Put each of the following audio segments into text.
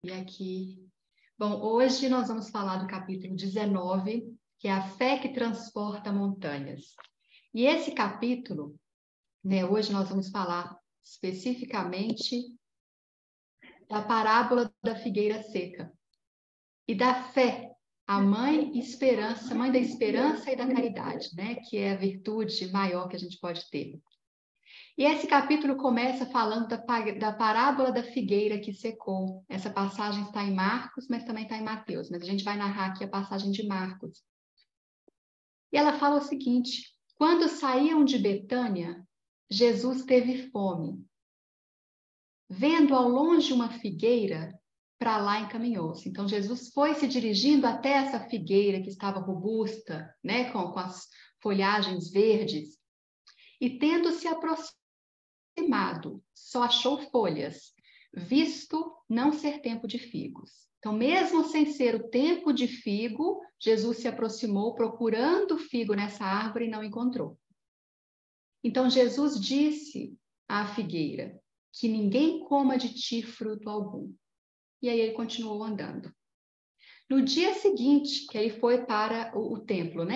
E aqui, bom, hoje nós vamos falar do capítulo 19, que é a fé que transporta montanhas. E esse capítulo, hoje nós vamos falar especificamente da parábola da figueira seca e da fé, a mãe da esperança e da caridade, que é a virtude maior que a gente pode ter. E esse capítulo começa falando da parábola da figueira que secou. Essa passagem está em Marcos, mas também está em Mateus. Mas a gente vai narrar aqui a passagem de Marcos. E ela fala o seguinte: quando saíam de Betânia, Jesus teve fome. Vendo ao longe uma figueira, para lá encaminhou-se. Então, Jesus foi se dirigindo até essa figueira que estava robusta, com as folhagens verdes. E tendo se aproximado, só achou folhas, visto não ser tempo de figos. Então, mesmo sem ser o tempo de figo, Jesus se aproximou procurando figo nessa árvore e não encontrou. Então, Jesus disse à figueira que ninguém coma de ti fruto algum. E aí ele continuou andando. No dia seguinte, que ele foi para o templo,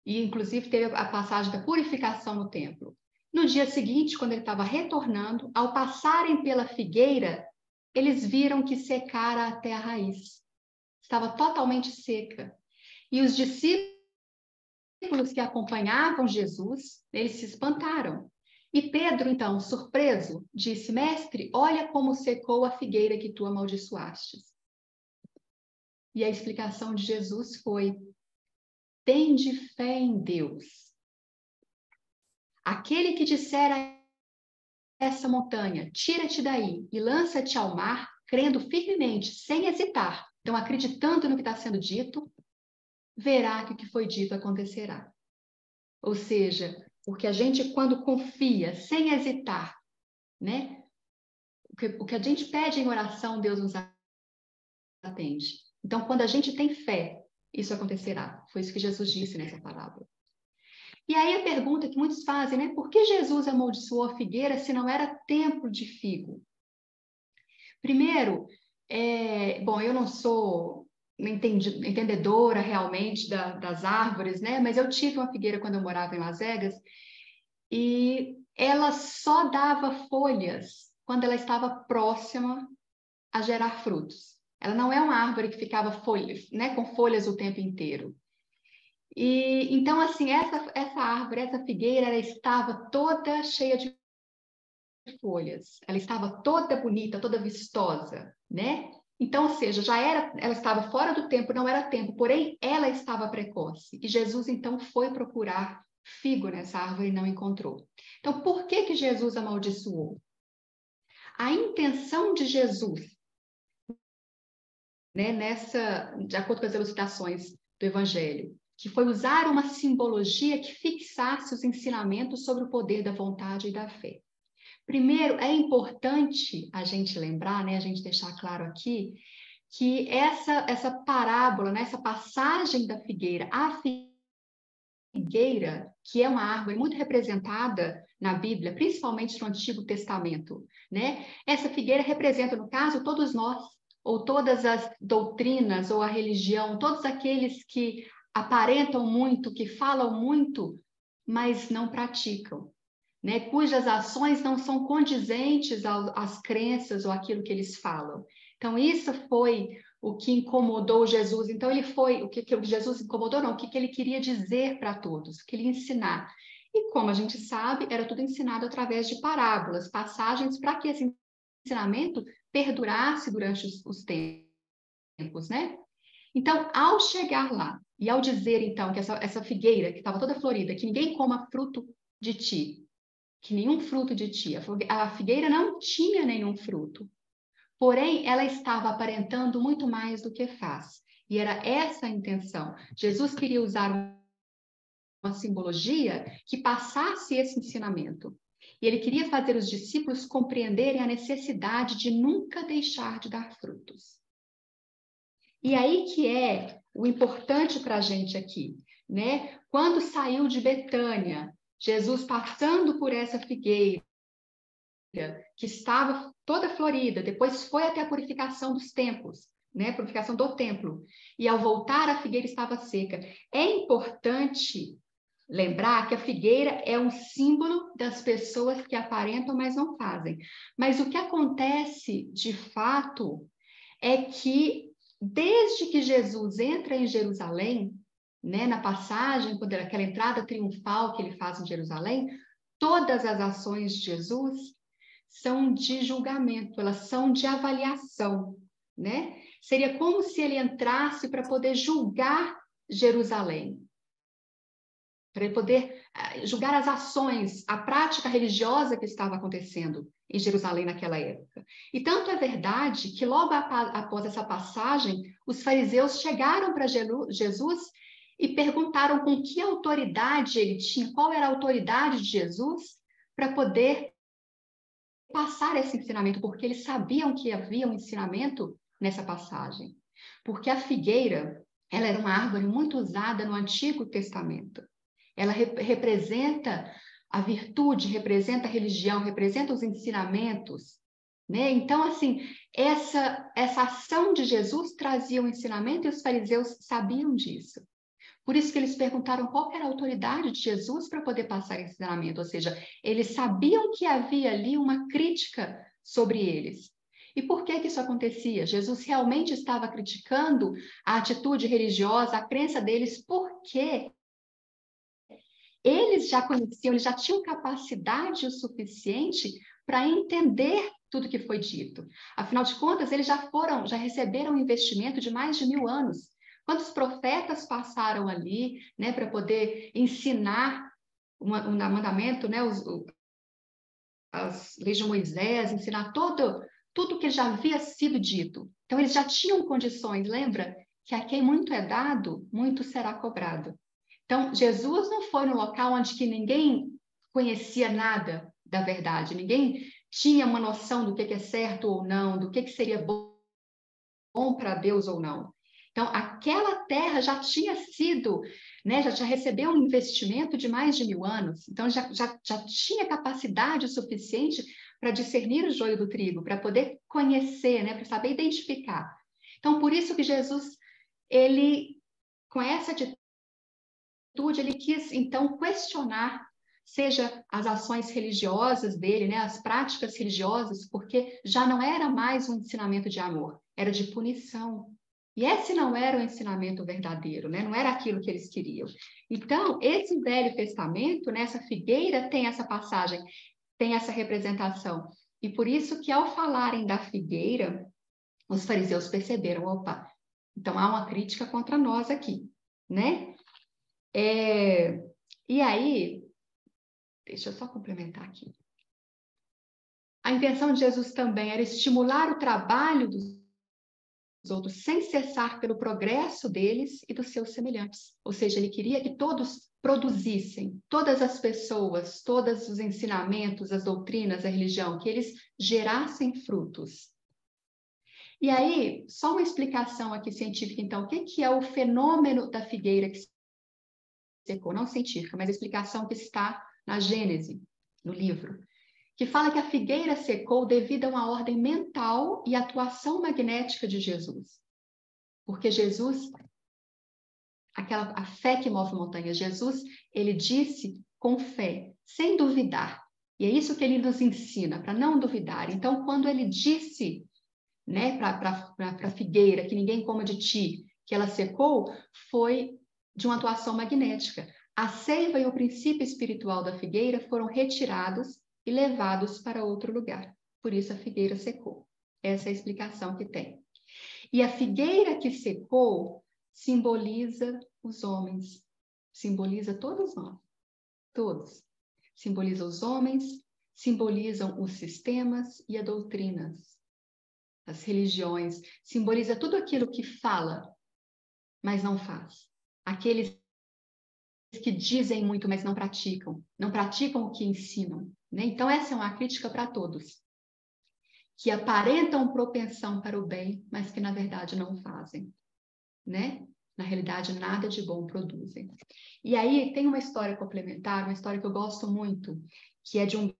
E inclusive teve a passagem da purificação no templo. No dia seguinte, quando ele estava retornando, ao passarem pela figueira, eles viram que secara até a raiz. Estava totalmente seca. E os discípulos que acompanhavam Jesus, eles se espantaram. E Pedro, então, surpreso, disse: Mestre, olha como secou a figueira que tu amaldiçoastes. E a explicação de Jesus foi: tende fé em Deus. Aquele que disser a essa montanha, tira-te daí e lança-te ao mar, crendo firmemente, sem hesitar, então acreditando no que está sendo dito, verá que o que foi dito acontecerá. Ou seja, porque a gente, quando confia, sem hesitar, o que a gente pede em oração, Deus nos atende. Então, quando a gente tem fé, isso acontecerá. Foi isso que Jesus disse nessa parábola. E aí a pergunta que muitos fazem, por que Jesus amaldiçoou a figueira se não era tempo de figo? Primeiro, eu não sou entendedora realmente das árvores, mas eu tive uma figueira quando eu morava em Las Vegas e ela só dava folhas quando ela estava próxima a gerar frutos. Ela não é uma árvore que ficava com folhas o tempo inteiro. E então, assim, essa árvore, essa figueira, ela estava toda cheia de folhas. Ela estava toda bonita, toda vistosa, Então, ou seja, ela estava fora do tempo, não era tempo, porém ela estava precoce. E Jesus então foi procurar figo nessa árvore e não encontrou. Então, por que Jesus amaldiçoou? A intenção de Jesus, de acordo com as elucidações do Evangelho, que foi usar uma simbologia que fixasse os ensinamentos sobre o poder da vontade e da fé. Primeiro, é importante a gente lembrar, a gente deixar claro aqui, que essa parábola, essa passagem da figueira, a figueira, que é uma árvore muito representada na Bíblia, principalmente no Antigo Testamento, Essa figueira representa, no caso, todos nós, ou todas as doutrinas, ou a religião, todos aqueles que aparentam muito, que falam muito, mas não praticam. Cujas ações não são condizentes às crenças ou aquilo que eles falam. Então, isso foi o que incomodou Jesus. Então, o que Jesus incomodou, não, o que ele queria dizer para todos, o que ele ia ensinar. E como a gente sabe, era tudo ensinado através de parábolas, passagens, para que esse ensinamento perdurasse durante os tempos, Então, ao chegar lá, e ao dizer, então, que essa figueira, que estava toda florida, que ninguém coma fruto de ti, que nenhum fruto de ti. A figueira não tinha nenhum fruto. Porém, ela estava aparentando muito mais do que faz. E era essa a intenção. Jesus queria usar uma simbologia que passasse esse ensinamento. E ele queria fazer os discípulos compreenderem a necessidade de nunca deixar de dar frutos. E aí que é o importante para a gente aqui, Quando saiu de Betânia, Jesus passando por essa figueira, que estava toda florida, depois foi até a purificação dos templos, né? A purificação do templo. E ao voltar, a figueira estava seca. É importante lembrar que a figueira é um símbolo das pessoas que aparentam, mas não fazem. Mas o que acontece, de fato, é que desde que Jesus entra em Jerusalém, né, na passagem, quando aquela entrada triunfal que ele faz em Jerusalém, todas as ações de Jesus são de julgamento, elas são de avaliação, né? Seria como se ele entrasse para poder julgar Jerusalém, para ele poder julgar as ações, a prática religiosa que estava acontecendo em Jerusalém naquela época. E tanto é verdade que logo após essa passagem, os fariseus chegaram para Jesus e perguntaram com que autoridade ele tinha, qual era a autoridade de Jesus para poder passar esse ensinamento, porque eles sabiam que havia um ensinamento nessa passagem. Porque a figueira, ela era uma árvore muito usada no Antigo Testamento. Ela representa a virtude, representa a religião, representa os ensinamentos, né? Então, assim, essa ação de Jesus trazia um ensinamento e os fariseus sabiam disso. Por isso que eles perguntaram qual era a autoridade de Jesus para poder passar esse ensinamento, ou seja, eles sabiam que havia ali uma crítica sobre eles. E por que isso acontecia? Jesus realmente estava criticando a atitude religiosa, a crença deles, porque eles já conheciam, eles já tinham capacidade o suficiente para entender tudo que foi dito. Afinal de contas, eles já receberam um investimento de mais de 1000 anos. Quantos profetas passaram ali, né, para poder ensinar um mandamento, né, as leis de Moisés, ensinar tudo que já havia sido dito. Então, eles já tinham condições, lembra? Que a quem muito é dado, muito será cobrado. Então, Jesus não foi no local onde que ninguém conhecia nada da verdade, ninguém tinha uma noção do que é certo ou não, do que seria bom para Deus ou não. Então, aquela terra já tinha sido, né, já recebeu um investimento de mais de 1000 anos, então já tinha capacidade suficiente para discernir o joio do trigo, para poder conhecer, né, para saber identificar. Então, por isso que Jesus, ele, com essa atitude, ele quis, então, questionar, seja as ações religiosas dele, né, as práticas religiosas, porque já não era mais um ensinamento de amor, era de punição. E esse não era o ensinamento verdadeiro, né? Não era aquilo que eles queriam. Então, esse Velho Testamento, nessa figueira, tem essa passagem, tem essa representação. E por isso que, ao falarem da figueira, os fariseus perceberam, opa, então há uma crítica contra nós aqui, né? E aí, deixa eu só complementar aqui. A intenção de Jesus também era estimular o trabalho dos outros sem cessar pelo progresso deles e dos seus semelhantes. Ou seja, ele queria que todos produzissem, todas as pessoas, todos os ensinamentos, as doutrinas, a religião, que eles gerassem frutos. E aí, só uma explicação aqui científica, então, o que é o fenômeno da figueira que secou? Não científica, mas a explicação que está na Gênese, no livro, que fala que a figueira secou devido a uma ordem mental e atuação magnética de Jesus. Porque Jesus, a fé que move montanhas, Jesus, ele disse com fé, sem duvidar. E é isso que ele nos ensina, para não duvidar. Então, quando ele disse, né, para a figueira, que ninguém coma de ti, que ela secou, foi de uma atuação magnética. A seiva e o princípio espiritual da figueira foram retirados e levados para outro lugar. Por isso a figueira secou. Essa é a explicação que tem. E a figueira que secou simboliza os homens, simboliza todos nós, todos. Simboliza os homens, simbolizam os sistemas e as doutrinas, as religiões, simboliza tudo aquilo que fala, mas não faz. Aqueles que dizem muito, mas não praticam o que ensinam, né? Então, essa é uma crítica para todos, que aparentam propensão para o bem, mas que, na verdade, não fazem, né? Na realidade, nada de bom produzem. E aí, tem uma história complementar, uma história que eu gosto muito, que é de um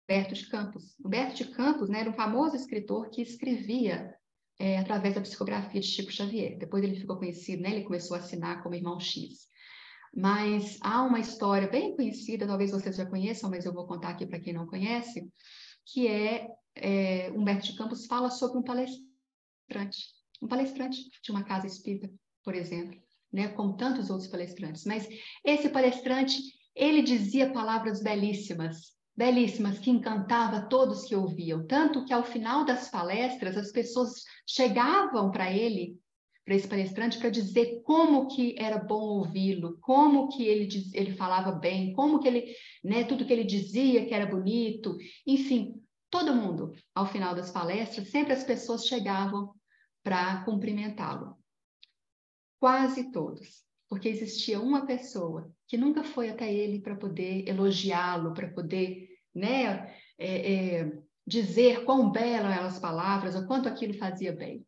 Humberto de Campos. Humberto de Campos, né, era um famoso escritor que escrevia através da psicografia de Chico Xavier. Depois ele ficou conhecido, né, ele começou a assinar como Irmão X. Mas há uma história bem conhecida, talvez vocês já conheçam, mas eu vou contar aqui para quem não conhece, que Humberto de Campos fala sobre um palestrante de uma casa espírita, por exemplo, né, como tantos outros palestrantes. Mas esse palestrante, ele dizia palavras belíssimas, belíssimas, que encantava todos que ouviam, tanto que ao final das palestras as pessoas chegavam para ele, para esse palestrante, para dizer como que era bom ouvi-lo, como que ele falava bem, como que ele, né, tudo que ele dizia que era bonito, enfim, todo mundo, ao final das palestras, sempre as pessoas chegavam para cumprimentá-lo. Quase todos, porque existia uma pessoa que nunca foi até ele para poder elogiá-lo, para poder, né, dizer quão belas eram as palavras, ou quanto aquilo fazia bem.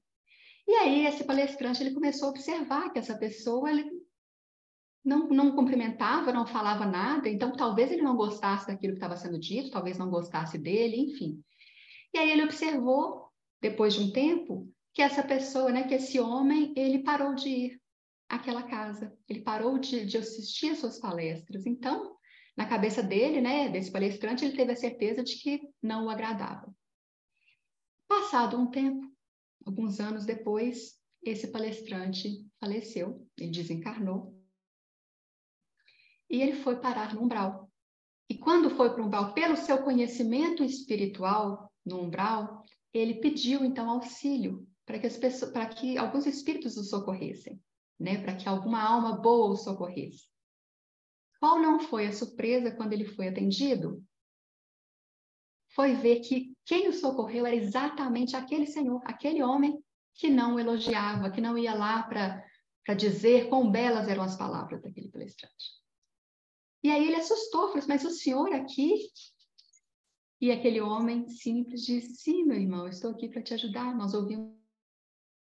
E aí esse palestrante ele começou a observar que essa pessoa ele não cumprimentava, não falava nada, então talvez ele não gostasse daquilo que estava sendo dito, talvez não gostasse dele, enfim. E aí ele observou, depois de um tempo, que essa pessoa, né, que esse homem, ele parou de ir àquela casa, ele parou de assistir às suas palestras. Então, na cabeça dele, né, desse palestrante, ele teve a certeza de que não o agradava. Passado um tempo, alguns anos depois, esse palestrante faleceu, ele desencarnou, e ele foi parar no umbral. E quando foi para o umbral, pelo seu conhecimento espiritual no umbral, ele pediu então auxílio para que alguns espíritos o socorressem, né? Para que alguma alma boa o socorresse. Qual não foi a surpresa quando ele foi atendido? Foi ver que quem o socorreu era exatamente aquele senhor, aquele homem que não o elogiava, que não ia lá para dizer quão belas eram as palavras daquele palestrante. E aí ele assustou, falou assim, mas o senhor aqui? E aquele homem simples disse, sim, meu irmão, eu estou aqui para te ajudar, nós ouvimos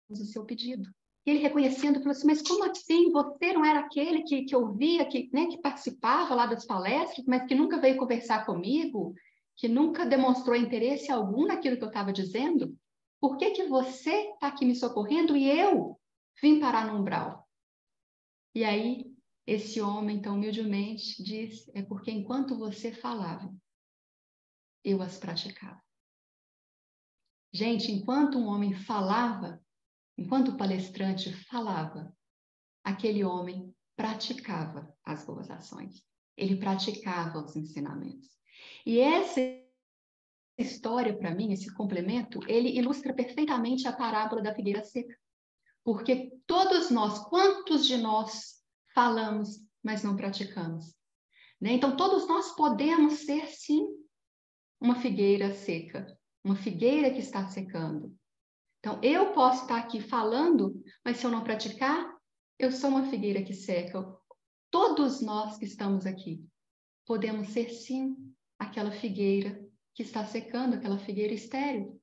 o seu pedido. E ele reconhecendo, falou assim, mas como assim? Você não era aquele que ouvia, né, que participava lá das palestras, mas que nunca veio conversar comigo, que nunca demonstrou interesse algum naquilo que eu estava dizendo? Por que você está aqui me socorrendo e eu vim parar no umbral? E aí, esse homem, então, humildemente, disse, é porque enquanto você falava, eu as praticava. Gente, enquanto um homem falava, enquanto o palestrante falava, aquele homem praticava as boas ações. Ele praticava os ensinamentos. E essa história, para mim, esse complemento, ele ilustra perfeitamente a parábola da figueira seca. Porque todos nós, quantos de nós falamos, mas não praticamos? Né? Então, todos nós podemos ser, sim, uma figueira seca, uma figueira que está secando. Então, eu posso estar aqui falando, mas se eu não praticar, eu sou uma figueira que seca. Todos nós que estamos aqui podemos ser, sim, aquela figueira que está secando, aquela figueira estéril.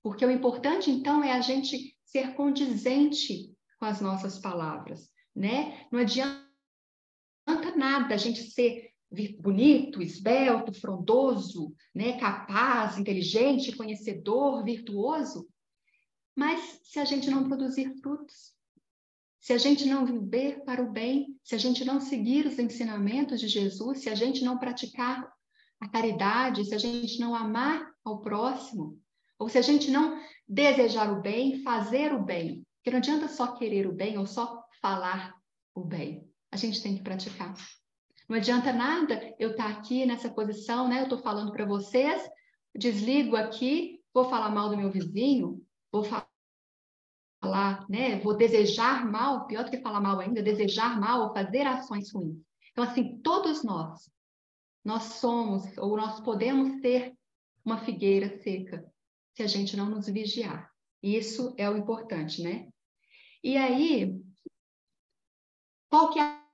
Porque o importante, então, é a gente ser condizente com as nossas palavras, né? Não adianta nada a gente ser bonito, esbelto, frondoso, né? Capaz, inteligente, conhecedor, virtuoso, mas se a gente não produzir frutos, se a gente não viver para o bem, se a gente não seguir os ensinamentos de Jesus, se a gente não praticar a caridade, se a gente não amar ao próximo, ou se a gente não desejar o bem, fazer o bem, porque não adianta só querer o bem ou só falar o bem, a gente tem que praticar. Não adianta nada eu estar aqui nessa posição, né? Eu estou falando para vocês, desligo aqui, vou falar mal do meu vizinho, vou falar, né? Vou desejar mal, pior do que falar mal ainda, desejar mal ou fazer ações ruins. Então, assim, todos nós somos ou nós podemos ser uma figueira seca se a gente não nos vigiar. Isso é o importante, né? E aí, qual que é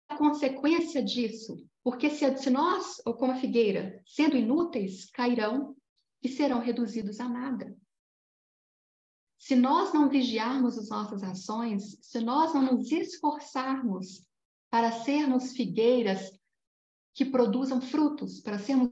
a consequência disso? Porque se nós, ou como a figueira, sendo inúteis, cairão e serão reduzidos a nada. Se nós não vigiarmos as nossas ações, se nós não nos esforçarmos para sermos figueiras que produzam frutos, para sermos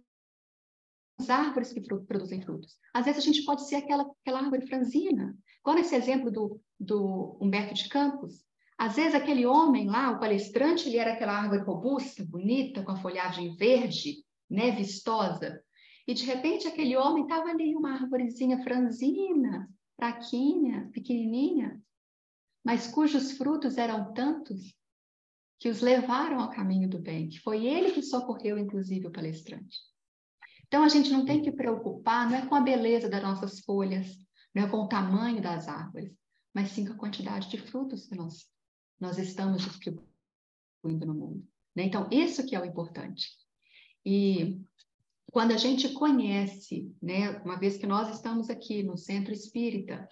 árvores que produzem frutos. Às vezes a gente pode ser aquela árvore franzina. Igual nesse exemplo do Humberto de Campos. Às vezes aquele homem lá, o palestrante, ele era aquela árvore robusta, bonita, com a folhagem verde, né, vistosa. E de repente aquele homem estava ali, uma árvorezinha franzina, fraquinha, pequenininha, mas cujos frutos eram tantos que os levaram ao caminho do bem, que foi ele que socorreu, inclusive, o palestrante. Então, a gente não tem que preocupar, não é com a beleza das nossas folhas, não é com o tamanho das árvores, mas sim com a quantidade de frutos que nós estamos distribuindo no mundo. Né? Então, isso que é o importante. E quando a gente conhece, né, uma vez que nós estamos aqui no Centro Espírita,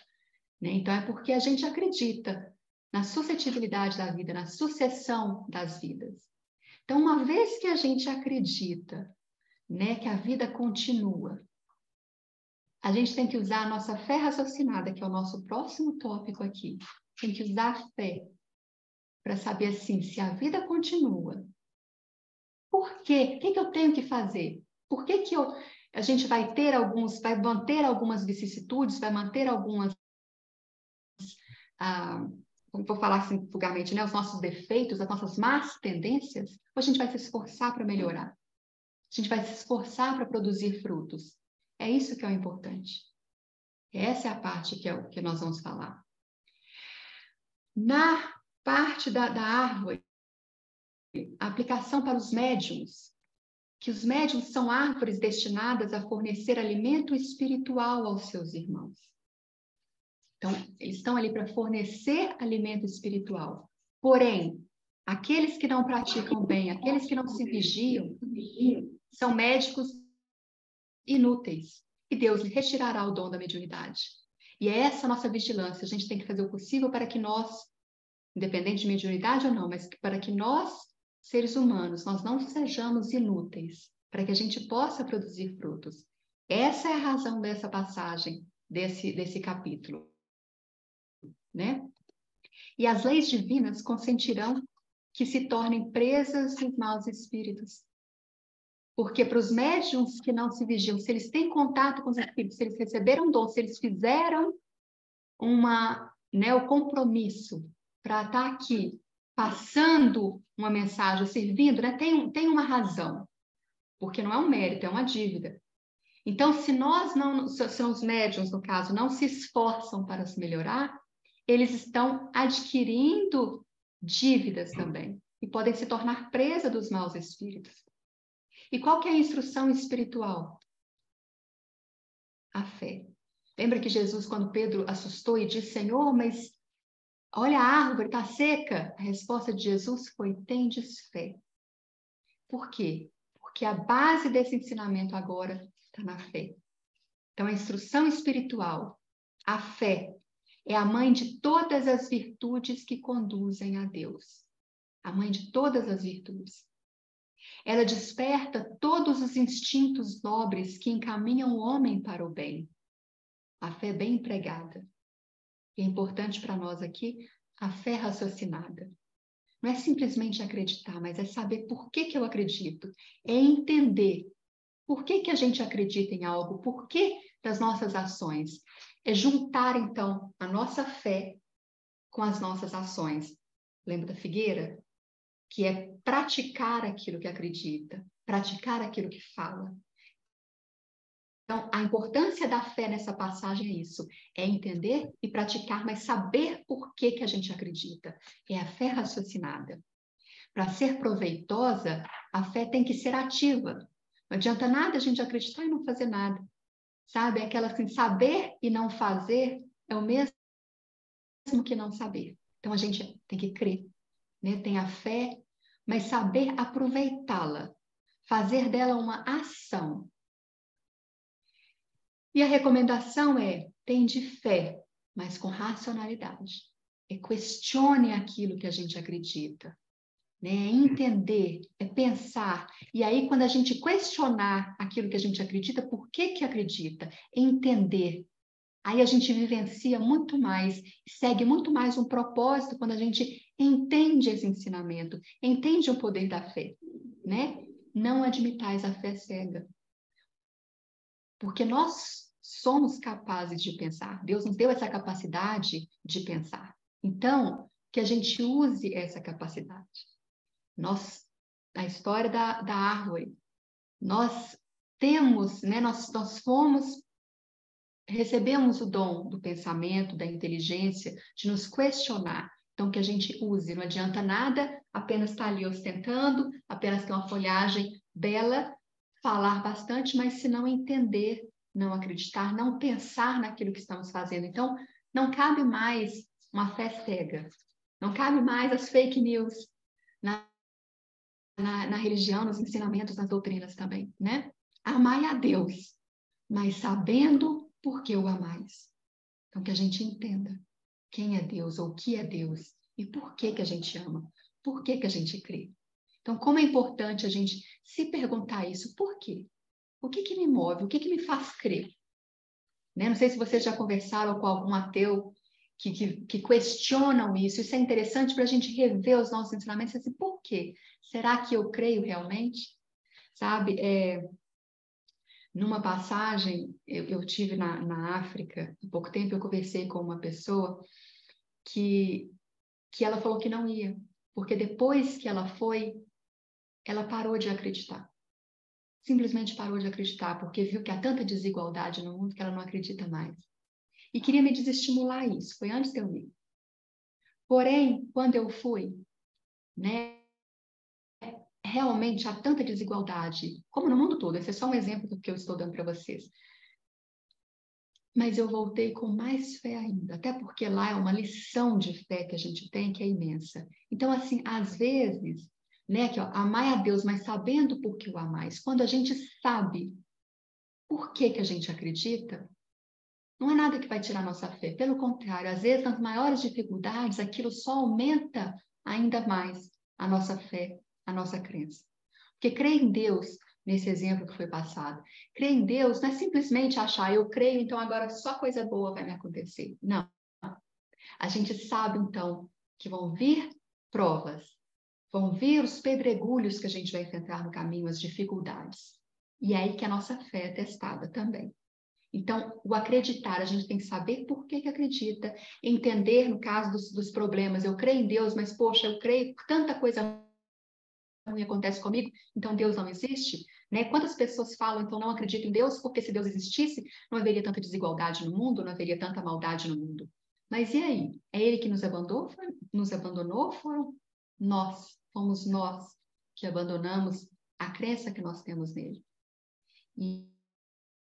né, então é porque a gente acredita na suscetibilidade da vida, na sucessão das vidas. Então, uma vez que a gente acredita, né, que a vida continua, a gente tem que usar a nossa fé raciocinada, que é o nosso próximo tópico aqui. Tem que usar a fé para saber, assim, se a vida continua. Por quê? O que eu tenho que fazer? Por que a gente vai manter algumas vicissitudes, vai manter algumas, vou falar assim vulgarmente, né, os nossos defeitos, as nossas más tendências, ou a gente vai se esforçar para melhorar? A gente vai se esforçar para produzir frutos. É isso que é o importante. Essa é a parte que nós vamos falar. Na parte da árvore, a aplicação para os médiuns, que os médiuns são árvores destinadas a fornecer alimento espiritual aos seus irmãos. Então, eles estão ali para fornecer alimento espiritual. Porém, aqueles que não praticam bem, aqueles que não se vigiam, são médicos inúteis. E Deus lhe retirará o dom da mediunidade. E é essa a nossa vigilância. A gente tem que fazer o possível para que nós, independente de mediunidade ou não, mas para que nós, seres humanos, nós não sejamos inúteis, para que a gente possa produzir frutos. Essa é a razão dessa passagem, desse capítulo. Né? E as leis divinas consentirão que se tornem presas dos maus espíritos. Porque para os médiuns que não se vigiam, se eles têm contato com os espíritos, se eles receberam dom, se eles fizeram o compromisso para estar aqui, passando uma mensagem, servindo, né? Tem uma razão, porque não é um mérito, é uma dívida. Então, se os médiuns, no caso, não se esforçam para se melhorar, eles estão adquirindo dívidas também e podem se tornar presa dos maus espíritos. E qual que é a instrução espiritual? A fé. Lembra que Jesus, quando Pedro assustou e disse, Senhor, mas olha, a árvore está seca? A resposta de Jesus foi, tendes fé. Por quê? Porque a base desse ensinamento agora está na fé. Então, a instrução espiritual, a fé, é a mãe de todas as virtudes que conduzem a Deus. A mãe de todas as virtudes. Ela desperta todos os instintos nobres que encaminham o homem para o bem. A fé bem empregada. E é importante para nós aqui a fé raciocinada. Não é simplesmente acreditar, mas é saber por que eu acredito. É entender por que a gente acredita em algo, por que das nossas ações. É juntar, então, a nossa fé com as nossas ações. Lembra da figueira? Que é praticar aquilo que acredita, praticar aquilo que fala. Então, a importância da fé nessa passagem é isso, é entender e praticar, mas saber por que a gente acredita. É a fé raciocinada. Para ser proveitosa, a fé tem que ser ativa. Não adianta nada a gente acreditar e não fazer nada. Sabe? É aquela assim, saber e não fazer é o mesmo que não saber. Então, a gente tem que crer, né? Tem a fé, mas saber aproveitá-la, fazer dela uma ação. E a recomendação é, tende fé, mas com racionalidade. É questione aquilo que a gente acredita. Né? É entender, é pensar. E aí, quando a gente questionar aquilo que a gente acredita, por que acredita? É entender. Aí a gente vivencia muito mais, segue muito mais um propósito quando a gente entende esse ensinamento, entende o poder da fé. Né? Não admitais a fé cega. Porque nós somos capazes de pensar. Deus nos deu essa capacidade de pensar. Então, que a gente use essa capacidade. Na história da árvore, nós temos, né, nós recebemos o dom do pensamento, da inteligência, de nos questionar. Então, que a gente use. Não adianta nada apenas estar ali ostentando, apenas ter uma folhagem bela, falar bastante, mas se não entender, não acreditar, não pensar naquilo que estamos fazendo. Então, não cabe mais uma fé cega. Não cabe mais as fake news na religião, nos ensinamentos, nas doutrinas também, né? Amai a Deus, mas sabendo por que o amais. Então, que a gente entenda quem é Deus ou o que é Deus e por que a gente ama, por que a gente crê. Então, como é importante a gente se perguntar isso, por quê? O que me move? O que me faz crer? Né? Não sei se vocês já conversaram com algum ateu que questionam isso. Isso é interessante para a gente rever os nossos ensinamentos. Assim, por quê? Será que eu creio realmente? Sabe, numa passagem, eu tive na África, há pouco tempo eu conversei com uma pessoa que ela falou que não ia, porque depois que ela foi, ela parou de acreditar. Simplesmente parou de acreditar, porque viu que há tanta desigualdade no mundo que ela não acredita mais. E queria me desestimular isso, foi antes de eu ir. Porém, quando eu fui, né, realmente há tanta desigualdade, como no mundo todo, esse é só um exemplo do que eu estou dando para vocês. Mas eu voltei com mais fé ainda, até porque lá é uma lição de fé que a gente tem que é imensa. Então, assim, às vezes, né, que ó, amai a Deus, mas sabendo por que o amais. Quando a gente sabe por que a gente acredita, não é nada que vai tirar nossa fé. Pelo contrário, às vezes, nas maiores dificuldades, aquilo só aumenta ainda mais a nossa fé, a nossa crença. Porque crer em Deus, nesse exemplo que foi passado, crer em Deus não é simplesmente achar, eu creio, então agora só coisa boa vai me acontecer. Não. A gente sabe, então, que vão vir provas, vão vir os pedregulhos que a gente vai enfrentar no caminho, as dificuldades. E é aí que a nossa fé é testada também. Então, o acreditar, a gente tem que saber por que acredita, entender, no caso dos problemas, eu creio em Deus, mas, poxa, eu creio que tanta coisa ruim acontece comigo, então Deus não existe, né? Quantas pessoas falam, então não acredito em Deus, porque se Deus existisse, não haveria tanta desigualdade no mundo, não haveria tanta maldade no mundo. Mas e aí? É Ele que nos abandonou? Foram nós, fomos nós que abandonamos a crença que nós temos nele. E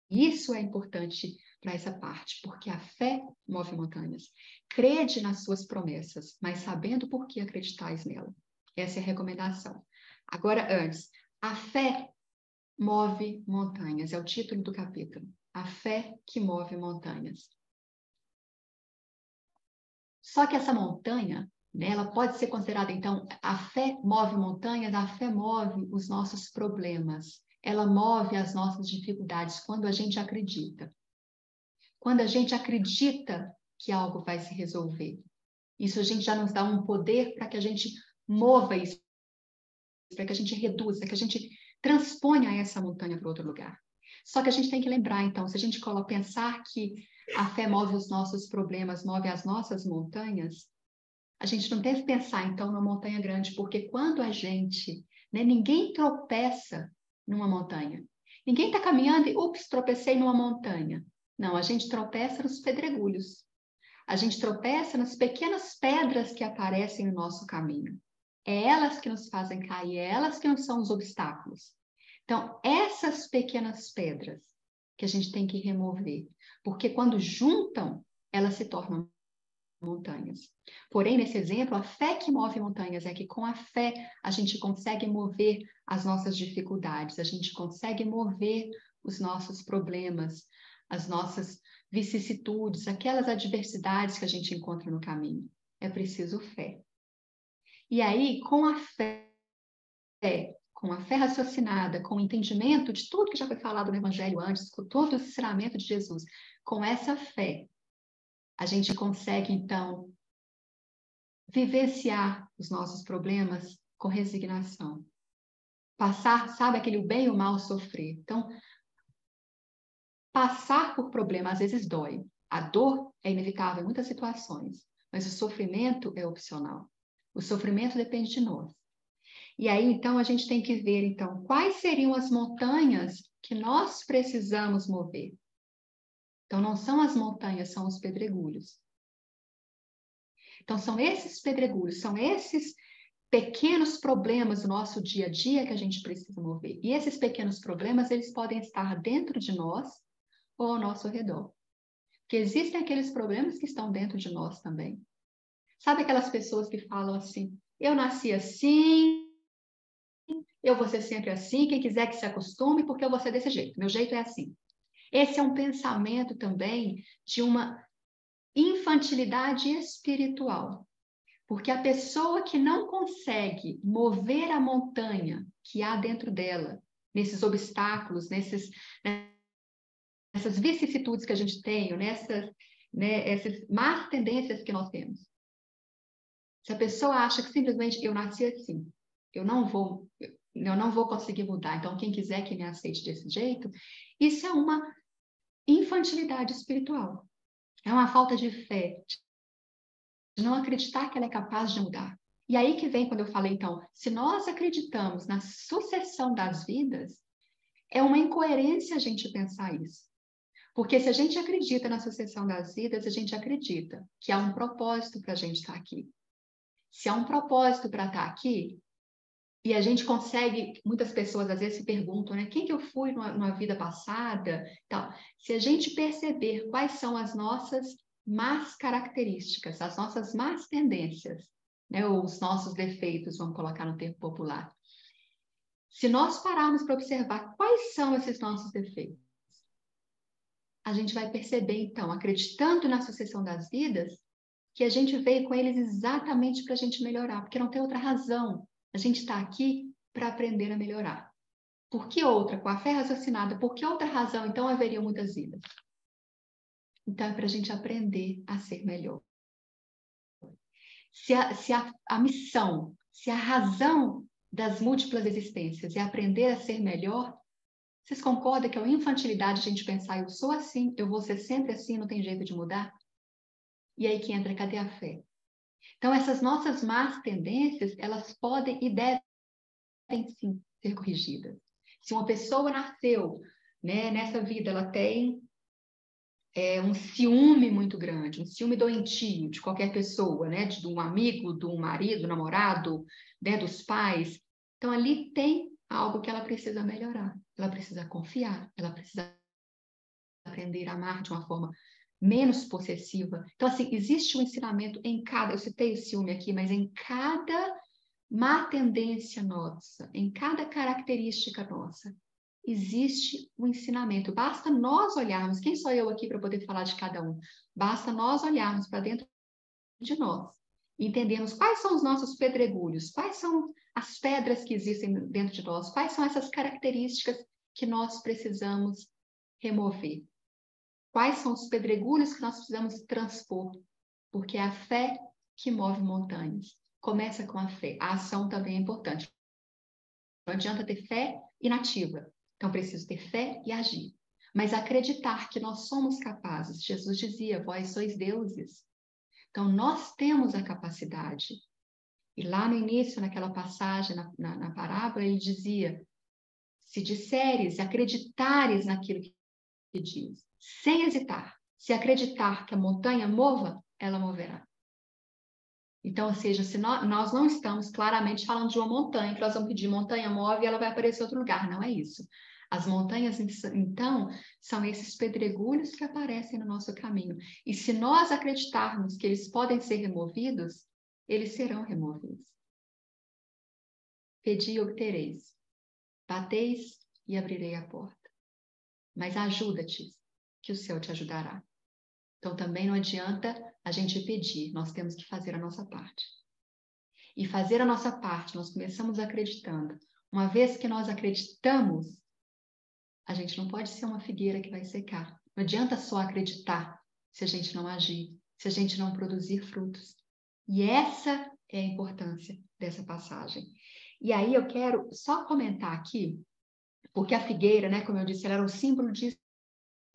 isso é importante para essa parte, porque a fé move montanhas. Crede nas suas promessas, mas sabendo por que acreditais nela. Essa é a recomendação. Agora, antes, a fé move montanhas, é o título do capítulo. A fé que move montanhas. Só que essa montanha, né, ela pode ser considerada, então, a fé move montanhas, a fé move os nossos problemas, ela move as nossas dificuldades quando a gente acredita. Quando a gente acredita que algo vai se resolver. Isso a gente já nos dá um poder para que a gente mova isso, para que a gente reduza, que a gente transponha essa montanha para outro lugar. Só que a gente tem que lembrar, então, se a gente pensar que a fé move os nossos problemas, move as nossas montanhas, a gente não deve pensar, então, numa montanha grande, porque quando a gente, né, ninguém tropeça numa montanha. Ninguém está caminhando e, ups, tropecei numa montanha. Não, a gente tropeça nos pedregulhos. A gente tropeça nas pequenas pedras que aparecem no nosso caminho. É elas que nos fazem cair, é elas que não são os obstáculos. Então, essas pequenas pedras que a gente tem que remover, porque quando juntam, elas se tornam montanhas. Porém, nesse exemplo, a fé que move montanhas é que com a fé a gente consegue mover as nossas dificuldades, a gente consegue mover os nossos problemas, as nossas vicissitudes, aquelas adversidades que a gente encontra no caminho. É preciso fé. E aí, com a fé raciocinada, com o entendimento de tudo que já foi falado no Evangelho antes, com todo o ensinamento de Jesus, com essa fé, a gente consegue, então, vivenciar os nossos problemas com resignação. Passar, sabe, aquele bem e o mal sofrer. Então, passar por problema às vezes dói. A dor é inevitável em muitas situações, mas o sofrimento é opcional. O sofrimento depende de nós. E aí, então, a gente tem que ver, então, quais seriam as montanhas que nós precisamos mover. Então, não são as montanhas, são os pedregulhos. Então, são esses pedregulhos, são esses pequenos problemas do nosso dia a dia que a gente precisa mover. E esses pequenos problemas, eles podem estar dentro de nós ou ao nosso redor. Porque existem aqueles problemas que estão dentro de nós também. Sabe aquelas pessoas que falam assim, eu nasci assim, eu vou ser sempre assim, quem quiser que se acostume, porque eu vou ser desse jeito, meu jeito é assim. Esse é um pensamento também de uma infantilidade espiritual. Porque a pessoa que não consegue mover a montanha que há dentro dela, nesses obstáculos, nessas vicissitudes que a gente tem, essas más tendências que nós temos. Se a pessoa acha que simplesmente eu nasci assim, eu não vou conseguir mudar, então quem quiser que me aceite desse jeito, isso é uma infantilidade espiritual. É uma falta de fé, de não acreditar que ela é capaz de mudar. E aí que vem quando eu falei, então, se nós acreditamos na sucessão das vidas, é uma incoerência a gente pensar isso. Porque se a gente acredita na sucessão das vidas, a gente acredita que há um propósito para a gente estar aqui. Se há um propósito para estar aqui, e a gente consegue, muitas pessoas às vezes se perguntam, né, quem que eu fui numa vida passada? Então, se a gente perceber quais são as nossas más características, as nossas más tendências, né, ou os nossos defeitos, vamos colocar no termo popular. Se nós pararmos para observar quais são esses nossos defeitos, a gente vai perceber, então, acreditando na sucessão das vidas, que a gente veio com eles exatamente para a gente melhorar, porque não tem outra razão. A gente está aqui para aprender a melhorar. Por que outra? Com a fé raciocinada, por que outra razão, então, haveriam muitas vidas? Então, é para a gente aprender a ser melhor. Se a missão, se a razão das múltiplas existências é aprender a ser melhor, vocês concordam que é uma infantilidade a gente pensar, eu sou assim, eu vou ser sempre assim, não tem jeito de mudar? E aí que entra, cadê a fé? Então, essas nossas más tendências, elas podem e devem sim ser corrigidas. Se uma pessoa nasceu, né, nessa vida, ela tem um ciúme muito grande, um ciúme doentio de qualquer pessoa, né, de um amigo, de um marido, do namorado, né, dos pais. Então, ali tem algo que ela precisa melhorar. Ela precisa confiar, ela precisa aprender a amar de uma forma menos possessiva. Então, assim, existe um ensinamento em cada, eu citei o ciúme aqui, mas em cada má tendência nossa, em cada característica nossa, existe um ensinamento. Basta nós olharmos, quem sou eu aqui para poder falar de cada um? Basta nós olharmos para dentro de nós, entendermos quais são os nossos pedregulhos, quais são as pedras que existem dentro de nós, quais são essas características que nós precisamos remover. Quais são os pedregulhos que nós precisamos transpor? Porque é a fé que move montanhas. Começa com a fé. A ação também é importante. Não adianta ter fé inativa. Então, preciso ter fé e agir. Mas acreditar que nós somos capazes. Jesus dizia, vós sois deuses. Então, nós temos a capacidade. E lá no início, naquela passagem, na parábola, ele dizia, se disseres, acreditares naquilo que diz, sem hesitar, se acreditar que a montanha mova, ela moverá. Então, ou seja, se nós não estamos claramente falando de uma montanha, que nós vamos pedir montanha move e ela vai aparecer em outro lugar, não é isso. As montanhas, então, são esses pedregulhos que aparecem no nosso caminho. E se nós acreditarmos que eles podem ser removidos, eles serão removidos. Pedi e obtereis. Bateis e abrirei a porta. Mas ajuda-te, que o céu te ajudará. Então, também não adianta a gente pedir, nós temos que fazer a nossa parte. E fazer a nossa parte, nós começamos acreditando. Uma vez que nós acreditamos, a gente não pode ser uma figueira que vai secar. Não adianta só acreditar se a gente não agir, se a gente não produzir frutos. E essa é a importância dessa passagem. E aí eu quero só comentar aqui, porque a figueira, né, como eu disse, ela era um símbolo de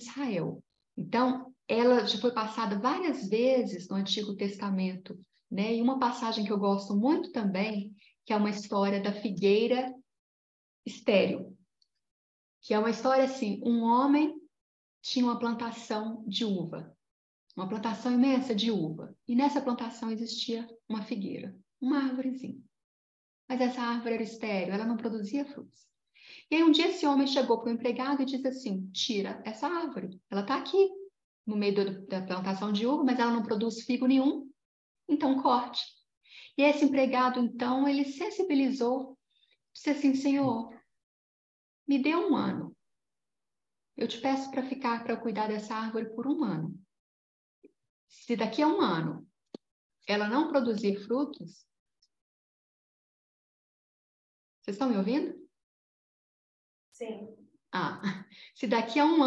Israel. Então, ela já foi passada várias vezes no Antigo Testamento, né? E uma passagem que eu gosto muito também, que é uma história da figueira estéril, que é uma história assim, um homem tinha uma plantação de uva, uma plantação imensa de uva, e nessa plantação existia uma figueira, uma árvorezinha. Mas essa árvore era estéril, ela não produzia frutos. E aí um dia esse homem chegou para o empregado e disse assim, tira essa árvore, ela está aqui no meio da plantação de uva, mas ela não produz figo nenhum, então corte. E esse empregado, então, ele sensibilizou, disse assim, Senhor, me dê 1 ano. Eu te peço para ficar, para cuidar dessa árvore por 1 ano. Se daqui a 1 ano ela não produzir frutos, vocês estão me ouvindo? Sim. Se daqui a 1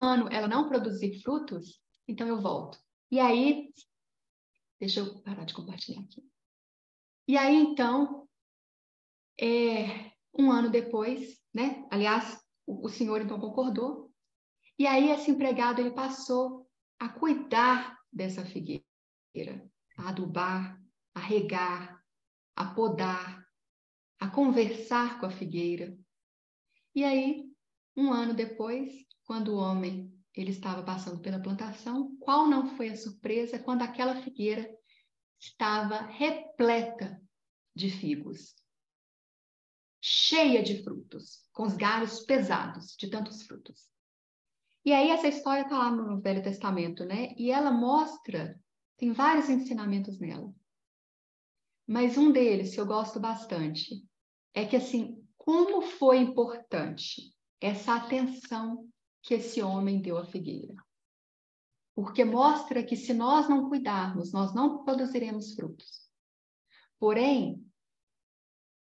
ano ela não produzir frutos, então eu volto. E aí, deixa eu parar de compartilhar aqui. E aí, então, 1 ano depois, né? Aliás, o senhor então concordou. E aí esse empregado ele passou a cuidar dessa figueira, a adubar, a regar, a podar, a conversar com a figueira. E aí, 1 ano depois, quando o homem ele estava passando pela plantação, qual não foi a surpresa quando aquela figueira estava repleta de figos, cheia de frutos, com os galhos pesados de tantos frutos. E aí essa história está lá no Velho Testamento, né? E ela mostra, tem vários ensinamentos nela. Mas um deles, que eu gosto bastante, é que assim, como foi importante essa atenção que esse homem deu à figueira. Porque mostra que se nós não cuidarmos, nós não produziremos frutos. Porém,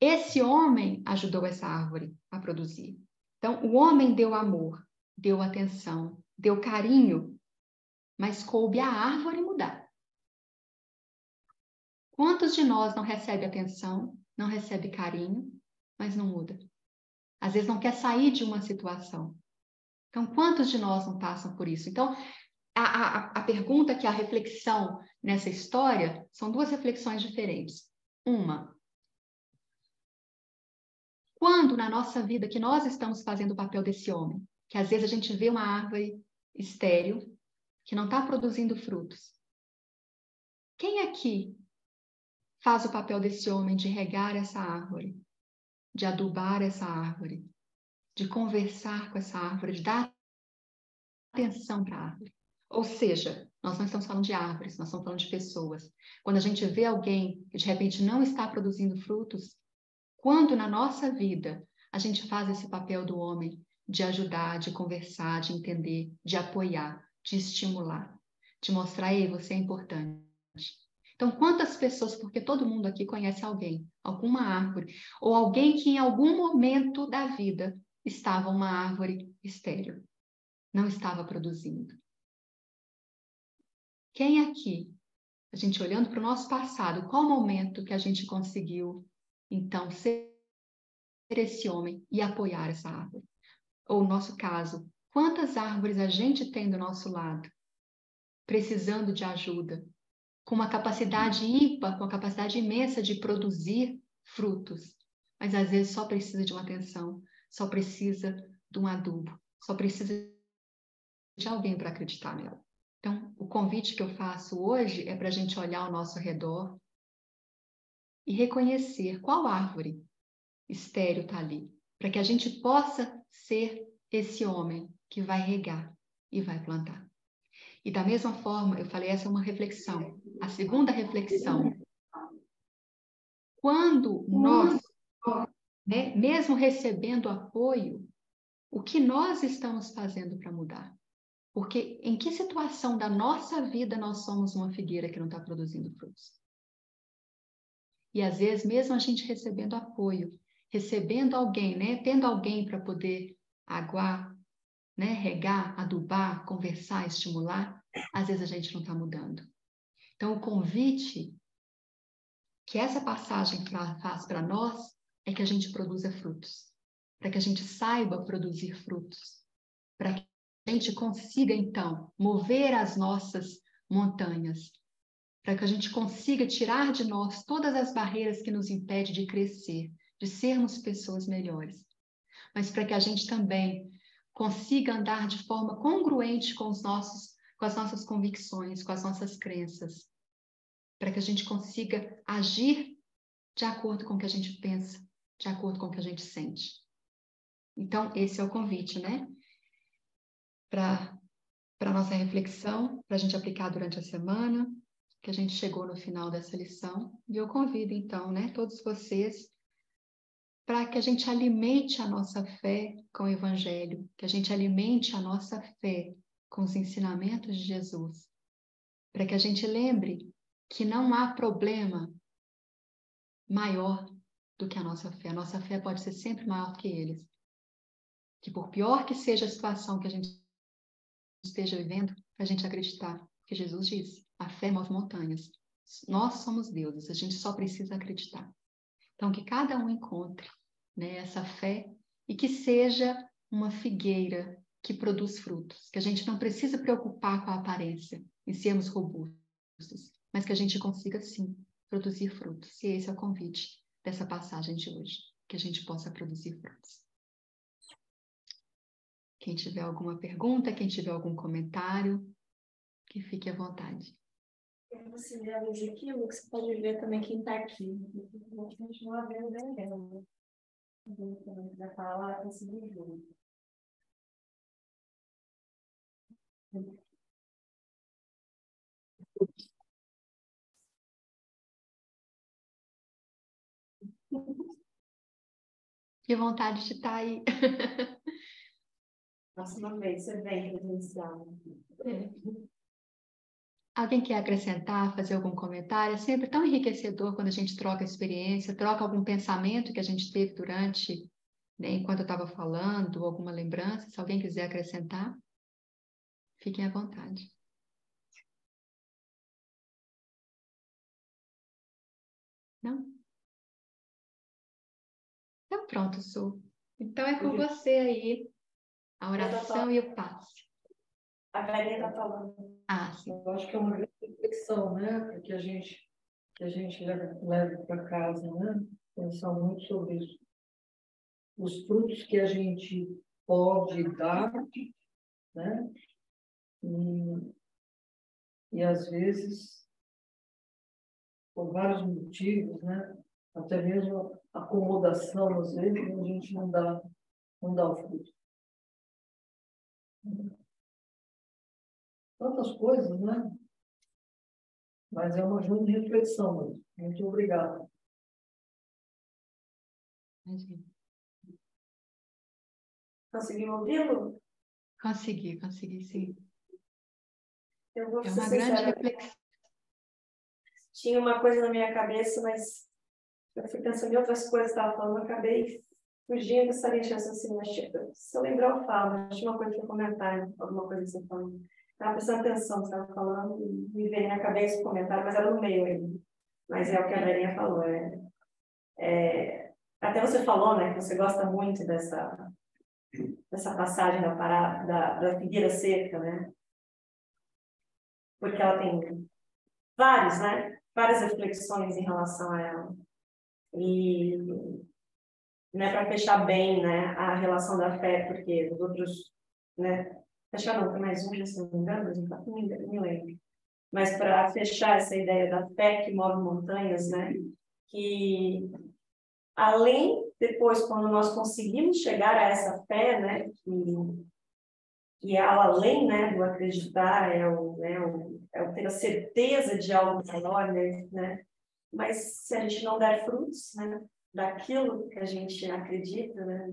esse homem ajudou essa árvore a produzir. Então, o homem deu amor, deu atenção, deu carinho, mas coube à árvore mudar. Quantos de nós não recebe atenção, não recebe carinho, mas não muda? Às vezes não quer sair de uma situação. Então, quantos de nós não passam por isso? Então, a pergunta que a reflexão nessa história são 2 reflexões diferentes. Uma, quando na nossa vida que nós estamos fazendo o papel desse homem, que às vezes a gente vê uma árvore estéril, que não está produzindo frutos. Quem aqui faz o papel desse homem de regar essa árvore, de adubar essa árvore, de conversar com essa árvore, de dar atenção para a árvore? Ou seja, nós não estamos falando de árvores, nós estamos falando de pessoas. Quando a gente vê alguém que de repente não está produzindo frutos, quando na nossa vida a gente faz esse papel do homem de ajudar, de conversar, de entender, de apoiar, de estimular, de mostrar, ei, você é importante. Então, quantas pessoas, porque todo mundo aqui conhece alguém, alguma árvore, ou alguém que em algum momento da vida estava uma árvore estéril, não estava produzindo. Quem aqui, a gente olhando para o nosso passado, qual momento que a gente conseguiu, então, ser esse homem e apoiar essa árvore? Ou no nosso caso, quantas árvores a gente tem do nosso lado, precisando de ajuda, com uma capacidade ímpar, com uma capacidade imensa de produzir frutos, mas às vezes só precisa de uma atenção, só precisa de um adubo, só precisa de alguém para acreditar nela. Então, o convite que eu faço hoje é para a gente olhar ao nosso redor e reconhecer qual árvore estéril está ali, para que a gente possa ser esse homem que vai regar e vai plantar. E da mesma forma, eu falei, essa é uma reflexão. A segunda reflexão, quando nós, né, mesmo recebendo apoio, o que nós estamos fazendo para mudar? Porque em que situação da nossa vida nós somos uma figueira que não está produzindo frutos? E às vezes, mesmo a gente recebendo apoio, recebendo alguém, né, tendo alguém para poder aguar, né, regar, adubar, conversar, estimular, às vezes a gente não está mudando. Então, o convite que essa passagem faz para nós é que a gente produza frutos, para que a gente saiba produzir frutos, para que gente consiga, então, mover as nossas montanhas, para que a gente consiga tirar de nós todas as barreiras que nos impedem de crescer, de sermos pessoas melhores, mas para que a gente também consiga andar de forma congruente com as nossas convicções, com as nossas crenças, para que a gente consiga agir de acordo com o que a gente pensa, de acordo com o que a gente sente. Então, esse é o convite, né? Para a nossa reflexão, para a gente aplicar durante a semana, que a gente chegou no final dessa lição. E eu convido, então, né, todos vocês, para que a gente alimente a nossa fé com o Evangelho, que a gente alimente a nossa fé com os ensinamentos de Jesus, para que a gente lembre que não há problema maior do que a nossa fé. A nossa fé pode ser sempre maior que eles. Que por pior que seja a situação que a gente esteja vivendo, a gente acreditar, porque Jesus disse, a fé move montanhas. Nós somos deuses, a gente só precisa acreditar. Então, que cada um encontre, né, essa fé e que seja uma figueira que produz frutos, que a gente não precisa preocupar com a aparência em sermos robustos, mas que a gente consiga, sim, produzir frutos. E esse é o convite dessa passagem de hoje, que a gente possa produzir frutos. Quem tiver alguma pergunta, quem tiver algum comentário, que fique à vontade. Você vê a luz aqui, o que você pode ver também quem está aqui. Vou continuar vendo bem dela. Quem quiser falar, conseguir ver. Que vontade de estar aí. Próxima vez, você vem presencial. Alguém quer acrescentar, fazer algum comentário? É sempre tão enriquecedor quando a gente troca experiência, troca algum pensamento que a gente teve durante, né, enquanto eu estava falando, alguma lembrança. Se alguém quiser acrescentar, fiquem à vontade. Não? Então pronto, Su. Então é com você aí, a oração e o passe. A Maria está falando. Ah, sim. Eu acho que é uma grande reflexão, né? Porque a gente leva para casa, né? Pensar muito sobre isso. Os frutos que a gente pode dar, né? E às vezes, por vários motivos, né? Até mesmo acomodação, às vezes, a gente não dá o fruto. Tantas coisas, né? Mas é uma grande reflexão mesmo. Muito obrigado. Imagina. Conseguiu ouvi-lo? Consegui, sim. Eu vou É ser uma grande sincera. reflexão. Tinha uma coisa na minha cabeça, mas eu fui pensando em outras coisas que estava falando, eu acabei fugindo dessa linha de raciocínio. Se eu lembrar, eu falo. Tinha uma coisa para comentar, alguma coisa que você falou. Estava prestando atenção no que você estava falando e me veio na minha cabeça o comentário, mas era no meio ainda. Mas é o que a Maria falou. Até você falou, né, que você gosta muito dessa passagem da figueira seca, né? Porque ela tem várias reflexões em relação a ela. E, né, para fechar bem, né, a relação da fé, porque os outros, né, fechar não, tem mais um, se não me engano, mas não me lembro. Mas para fechar essa ideia da fé que move montanhas, né, que além, depois, quando nós conseguimos chegar a essa fé, né, que é além, né, do acreditar, é o ter a certeza de algo maior, né? Mas se a gente não der frutos, né, daquilo que a gente acredita, né,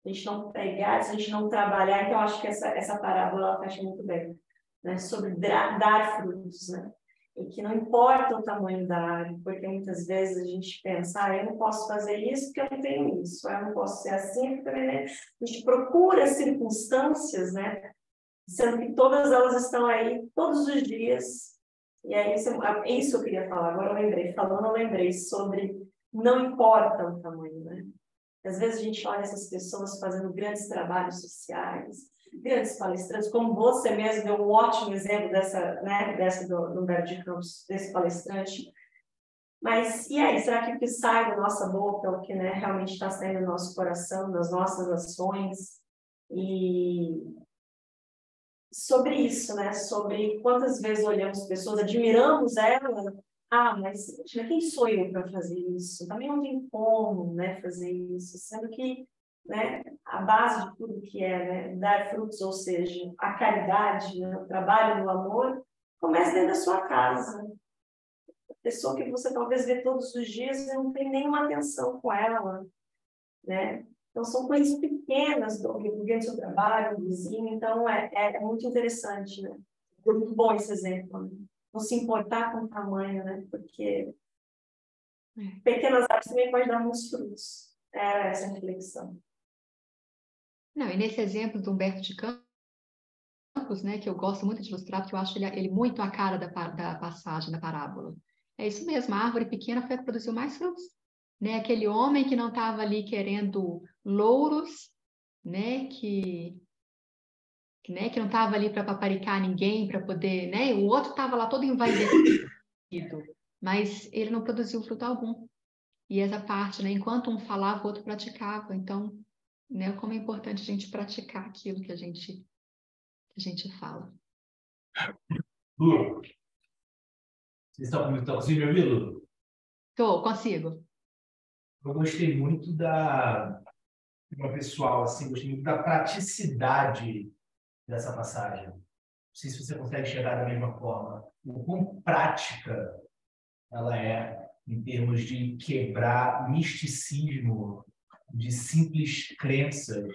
a gente não pregar, se a gente não trabalhar, então acho que essa parábola ela fecha muito bem, né, sobre dar frutos, né? E que não importa o tamanho da árvore, porque muitas vezes a gente pensa, eu não posso fazer isso porque eu não tenho isso, eu não posso ser assim, porque a gente procura circunstâncias, né? Sendo que todas elas estão aí todos os dias. E aí, isso eu queria falar, agora eu lembrei sobre não importa o tamanho, né? Às vezes a gente olha essas pessoas fazendo grandes trabalhos sociais, grandes palestrantes, como você mesmo deu um ótimo exemplo dessa do Humberto de Campos, desse palestrante. Mas, e aí, será que o que sai da nossa boca é o que, né, realmente está saindo do nosso coração, das nossas ações? E sobre isso, né, sobre quantas vezes olhamos pessoas, admiramos ela, mas quem sou eu para fazer isso? Também não tem como, né, fazer isso, sendo que, né, a base de tudo que é, né, dar frutos, ou seja, a caridade, né, o trabalho no amor, começa dentro da sua casa. Pessoa que você talvez vê todos os dias e não tem nenhuma atenção com ela, né? Então, são coisas pequenas dentro do seu trabalho, do vizinho, então é muito interessante, né? É muito bom esse exemplo, né? Não se importar com o tamanho, né? Porque pequenas árvores também podem dar muitos frutos. É essa reflexão. Não, e nesse exemplo do Humberto de Campos, né, que eu gosto muito de ilustrar, porque eu acho ele muito a cara da passagem, da parábola. É isso mesmo, a árvore pequena foi a que produziu mais frutos. Né? Aquele homem que não estava ali querendo louros, né, que não estava ali para paparicar ninguém, para poder, né? O outro estava lá todo envaidecido, mas ele não produziu fruto algum. E essa parte, né? Enquanto um falava, o outro praticava. Então, né? Como é importante a gente praticar aquilo que a gente fala. Lu, vocês estão conseguindo me ouvir, Lu? Consigo. Eu gostei muito uma pessoal, assim, gostei muito da praticidade dessa passagem. Não sei se você consegue chegar da mesma forma. O quão prática ela é em termos de quebrar misticismo de simples crenças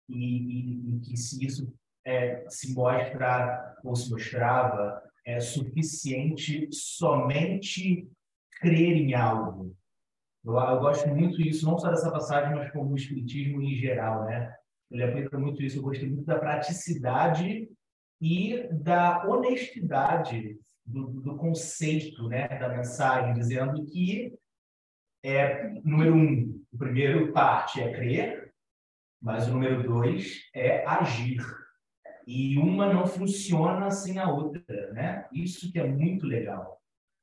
e que se isso se mostra ou se mostrava suficiente somente crer em algo. Eu gosto muito disso, não só dessa passagem, mas como o espiritismo em geral, né? Ele aplica muito isso. Eu gostei muito da praticidade e da honestidade do conceito, né, da mensagem, dizendo que número 1, o primeiro parte é crer, mas o número 2 é agir. E uma não funciona sem a outra, né? Isso que é muito legal.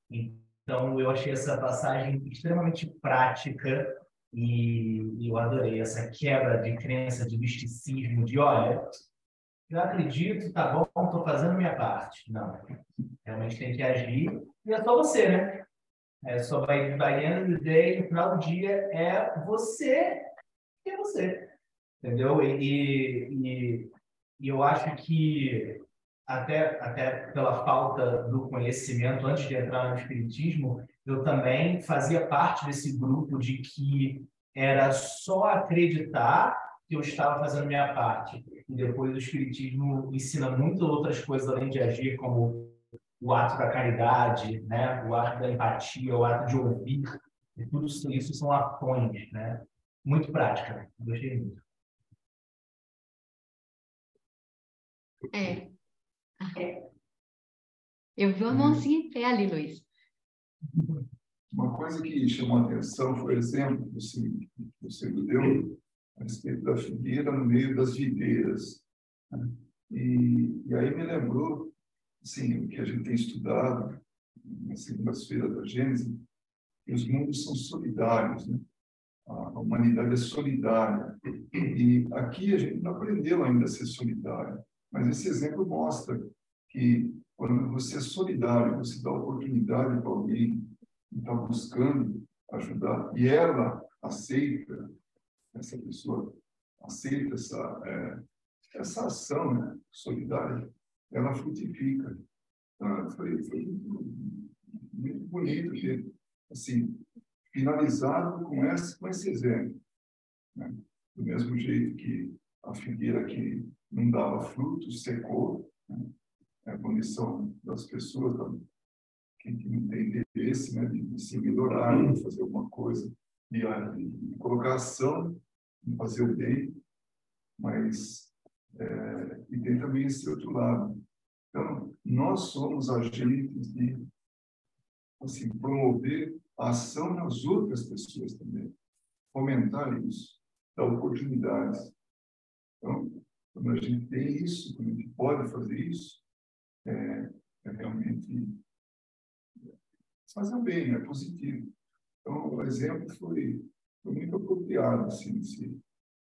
Então, eu achei essa passagem extremamente prática e eu adorei essa quebra de crença, de misticismo, de, olha, eu acredito, tá bom, estou fazendo a minha parte. Não, realmente tem que agir. E é só você, né? Só vai end of the day, no final do dia, é você que é você. Entendeu? E eu acho que até pela falta do conhecimento antes de entrar no espiritismo, eu também fazia parte desse grupo de que era só acreditar que eu estava fazendo minha parte. E depois o espiritismo ensina muito outras coisas além de agir, como o ato da caridade, né? O ato da empatia, o ato de ouvir. E tudo isso são ações, né? Muito prática. Gostei muito. Eu vi uma mãozinha em pé ali, Luiz. Uma coisa que chamou a atenção foi o exemplo que você me deu a respeito da figueira no meio das videiras. Né? E aí me lembrou, assim, o que a gente tem estudado nas segundas-feiras da Gênesis, que os mundos são solidários, né? A humanidade é solidária. E aqui a gente não aprendeu ainda a ser solidário, mas esse exemplo mostra que quando você é solidário, você dá oportunidade para alguém que está buscando ajudar, e ela aceita, essa pessoa aceita essa ação, né, solidária, ela frutifica. Então, foi muito bonito ter, assim, finalizado com esse exemplo. Né? Do mesmo jeito que a figueira que não dava frutos secou, né? É a condição das pessoas que não tem interesse, né, de se melhorar, de fazer alguma coisa, de colocar ação, em fazer o bem, mas e tem também esse outro lado. Então, nós somos agentes de, assim, promover a ação nas outras pessoas também, fomentar isso, dar oportunidades. Então, quando a gente tem isso, quando a gente pode fazer isso, é realmente fazer o bem, é positivo. Então, o exemplo foi muito apropriado, assim,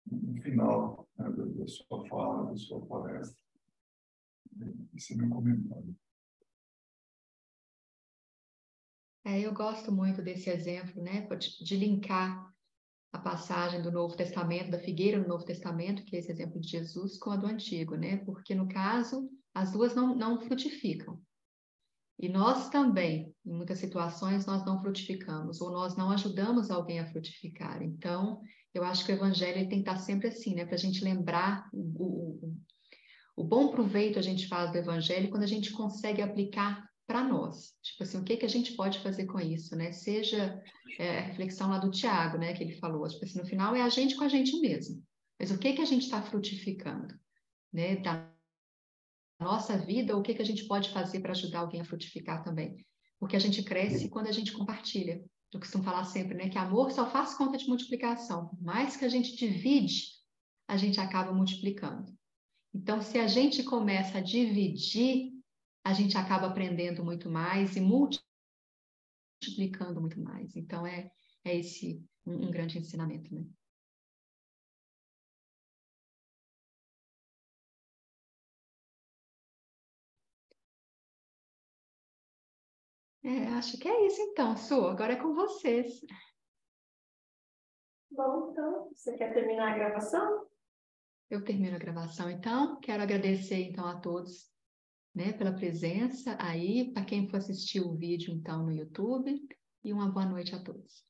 no final, né, da sua fala, da sua palestra. Esse é meu comentário. Eu gosto muito desse exemplo, né, de linkar a passagem do Novo Testamento, da figueira no Novo Testamento, que é esse exemplo de Jesus, com a do Antigo, né? Porque, no caso, as duas não frutificam. E nós também, em muitas situações, nós não frutificamos, ou nós não ajudamos alguém a frutificar. Então, eu acho que o Evangelho ele tem que estar sempre assim, né? Para a gente lembrar o bom proveito a gente faz do Evangelho quando a gente consegue aplicar para nós. Tipo assim, o que a gente pode fazer com isso, né? Seja a reflexão lá do Tiago, né? Que ele falou, tipo assim, no final é a gente com a gente mesmo. Mas o que a gente está frutificando, né? Da nossa vida, o que a gente pode fazer para ajudar alguém a frutificar também? Porque a gente cresce quando a gente compartilha. Eu costumo falar sempre, né? Que amor só faz conta de multiplicação. Por mais que a gente divide, a gente acaba multiplicando. Então, se a gente começa a dividir, a gente acaba aprendendo muito mais e multiplicando muito mais. Então, é esse um grande ensinamento, né? Acho que é isso então, Su. Agora é com vocês. Bom, então, você quer terminar a gravação? Eu termino a gravação, então. Quero agradecer, então, a todos, né, pela presença aí, para quem for assistir o vídeo, então, no YouTube. E uma boa noite a todos.